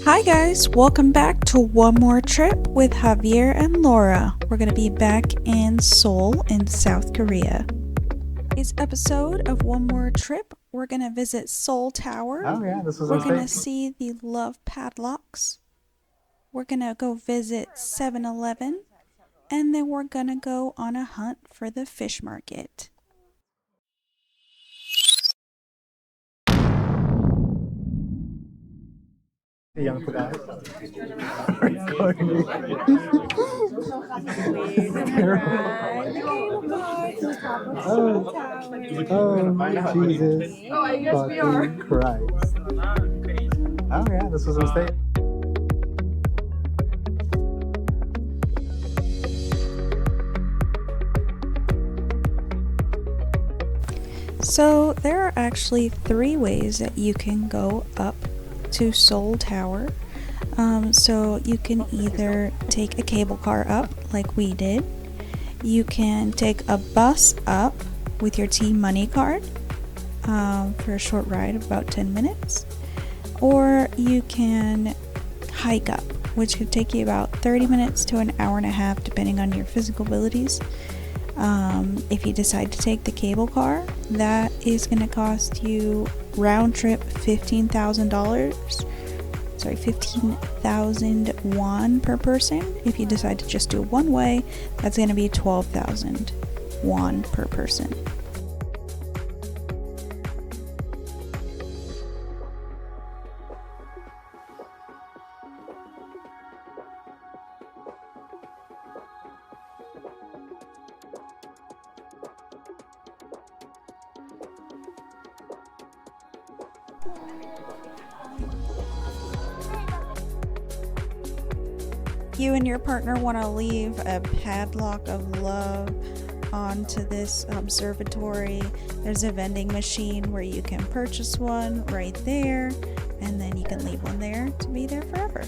Hi guys, welcome back to one more trip with Javier and Laura. We're going to be back in Seoul in South Korea. This episode of One More Trip, we're going to visit Seoul Tower. Oh yeah, this was a We're going to mistake. see the Love Padlocks. We're going to go visit 7-Eleven. And then we're going to go on a hunt for the fish market. The young guy. Oh, Jesus. Fucking Christ. Oh yeah, this was a mistake. So there are actually 3 ways that you can go up to Seoul Tower. So you can either take a cable car up like we did. You can take a bus up with your T-Money card for a short ride of about 10 minutes. Or you can hike up, which could take you about 30 minutes to an hour and a half depending on your physical abilities. If you decide to take the cable car, that is going to cost you round trip $15,000. Sorry, 15,000 won per person. If you decide to just do one way, that's going to be 12,000 won per person. You and your partner want to leave a padlock of love onto this observatory. There's a vending machine where you can purchase one right there, and then you can leave one there to be there forever.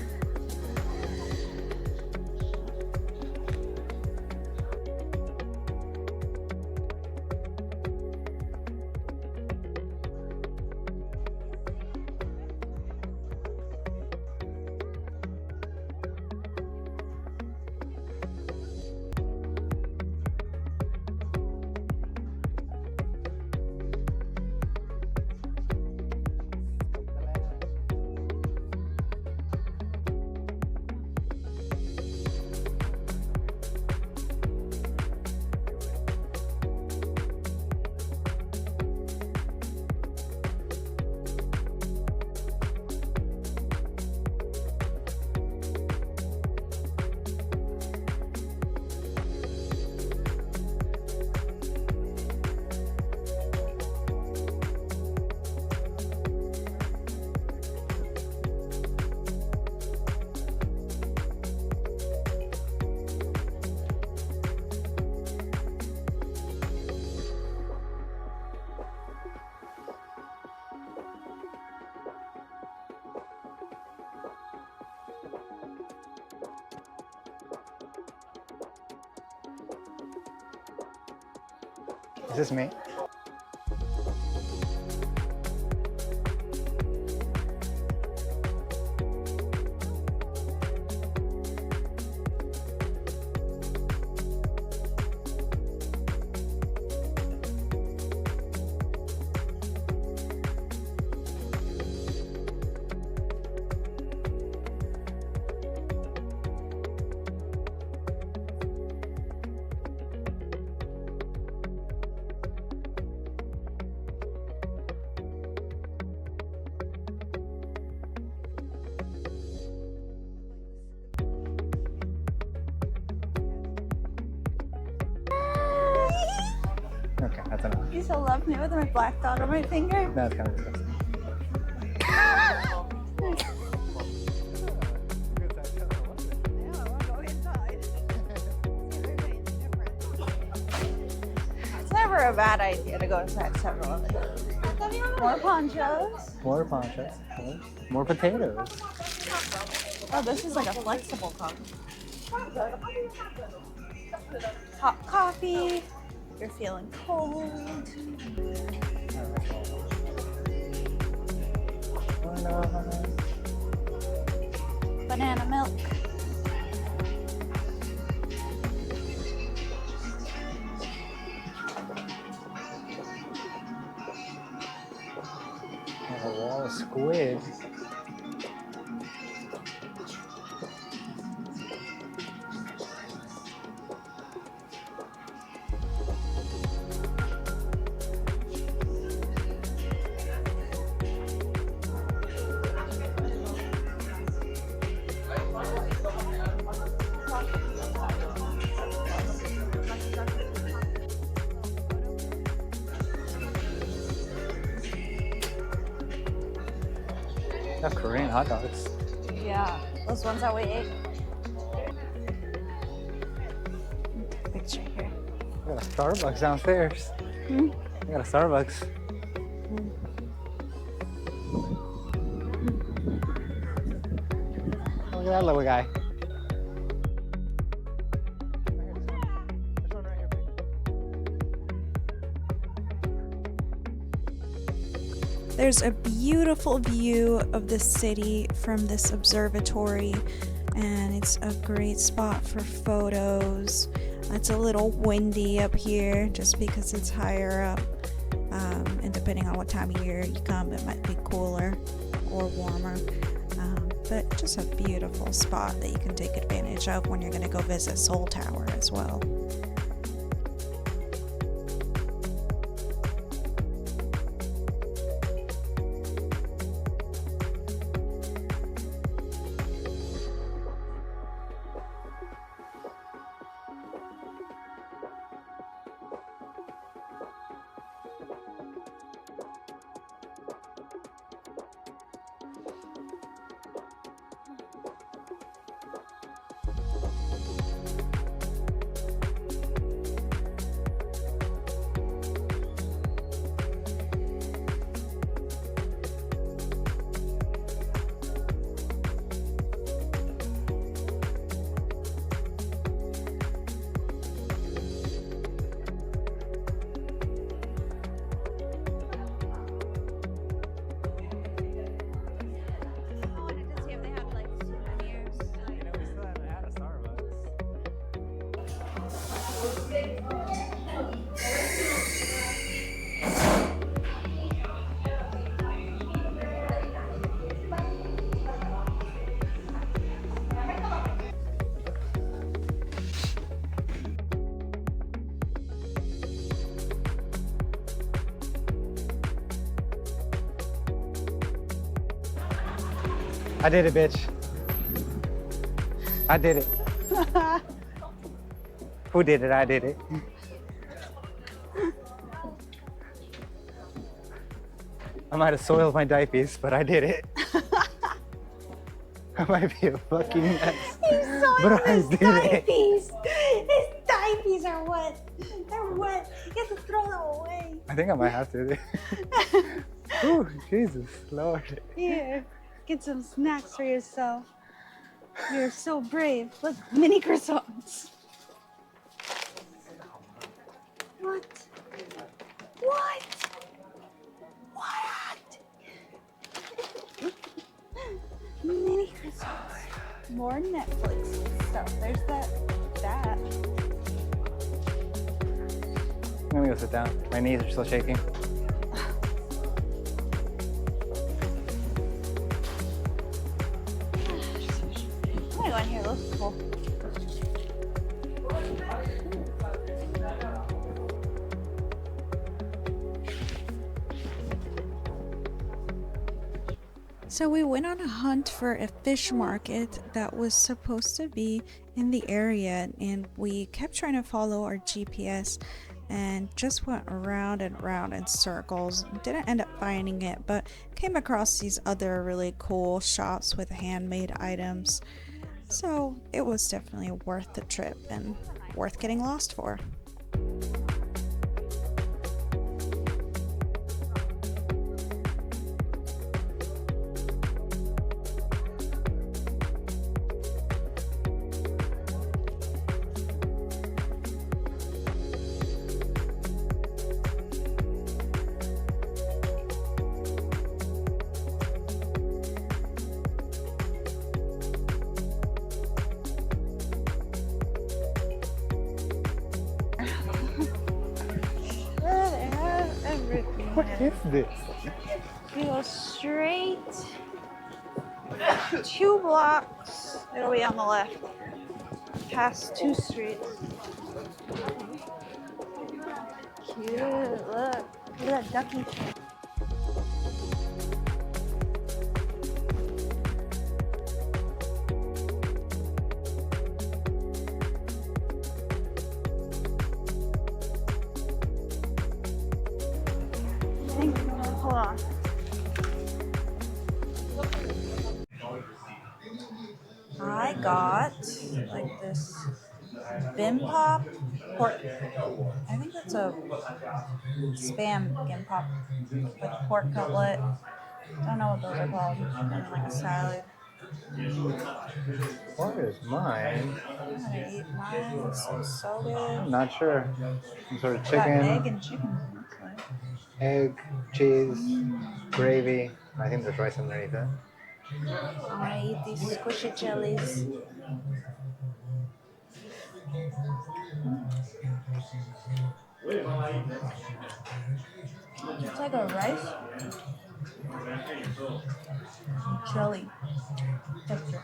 Is this me? Okay, that's enough. You still love me with my black dot on my finger? That's kind of disgusting. It's never a bad idea to go inside 7-Eleven. More ponchos. More ponchos. More potatoes. Oh, this is like a flexible cup. Hot coffee. You're feeling cold. banana milk. And a wall of squid. That's Korean hot dogs. Yeah, those ones that we ate. Take a picture here. We got a Starbucks downstairs. Hmm? We got a Starbucks. Look at that little guy. There's a beautiful view of the city from this observatory, and it's a great spot for photos. It's a little windy up here just because it's higher up, and depending on what time of year you come, it might be cooler or warmer. But just a beautiful spot that you can take advantage of when you're going to go visit Seoul Tower as well. I did it, bitch. I did it. Who did it? I did it. I might have soiled my diapers, but I did it. I might be a fucking mess. He's soiled But I his did diapers. His diapers are wet. They're wet. You have to throw them away. I think I might have to. Ooh, Jesus, Lord. Here, get some snacks for yourself. You're so brave. Look, mini croissants. What? What? What? Mini croissants. More Netflix stuff. There's that. I'm gonna go sit down. My knees are still shaking. I'm gonna go in here. It looks cool. So we went on a hunt for a fish market that was supposed to be in the area, and we kept trying to follow our GPS and just went around and around in circles. Didn't end up finding it, but came across these other really cool shops with handmade items. So it was definitely worth the trip and worth getting lost for. What is this? You go straight 2 blocks. It'll be on the left. Past 2 streets. Cute. Look. Look at that ducky. Hold on. I got like this bibimbap pork. I think that's a spam bibimbap, like a pork cutlet. I don't know what those are called. And like a salad. What is mine? I'm gonna eat mine. This is so good. I'm not sure. Some sort of Got chicken, egg and chicken. Looks like. egg, cheese, gravy. I think there's rice underneath it. I want to eat these squishy jellies. It's like a rice jelly texture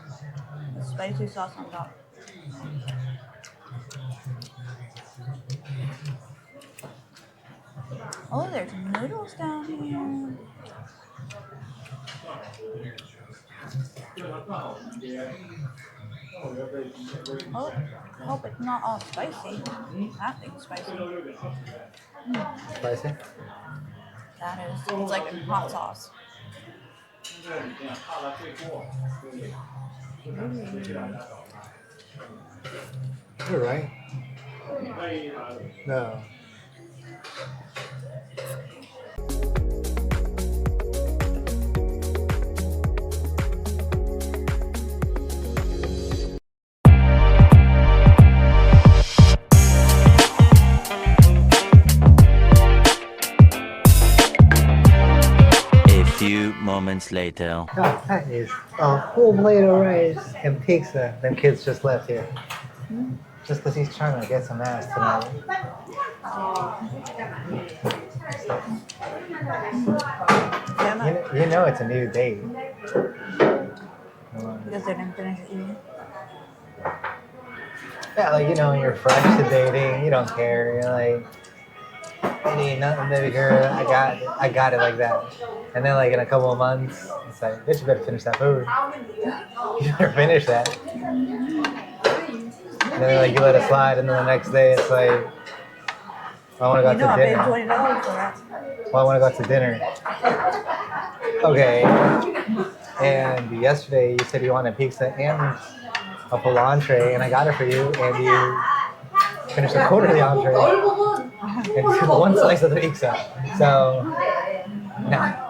with spicy sauce on top. Oh, there's noodles down here. Oh, hope it's not all spicy. That thing's spicy. Spicy? That is. It's like hot sauce. You're right. No. Few moments later. God, that is a whole plate of rice and pizza. Them kids just left here. Just because he's trying to get some ass tonight. You know it's a new date. Because they didn't finish eating. Yeah, like, you know, when you're fresh to dating, you don't care. You're like, it ain't nothing, baby girl. I got it like that. And then, like, in a couple of months, it's like, bitch, you better finish that food. You better finish that. And then, like, you let it slide, and then the next day, it's like, I want to go out to dinner. $20 for that. Well, I want to go out to dinner. Okay. And yesterday, you said you wanted pizza and a full entree, and I got it for you, and you finished a quarter of the entree and took one slice of the pizza. So, no.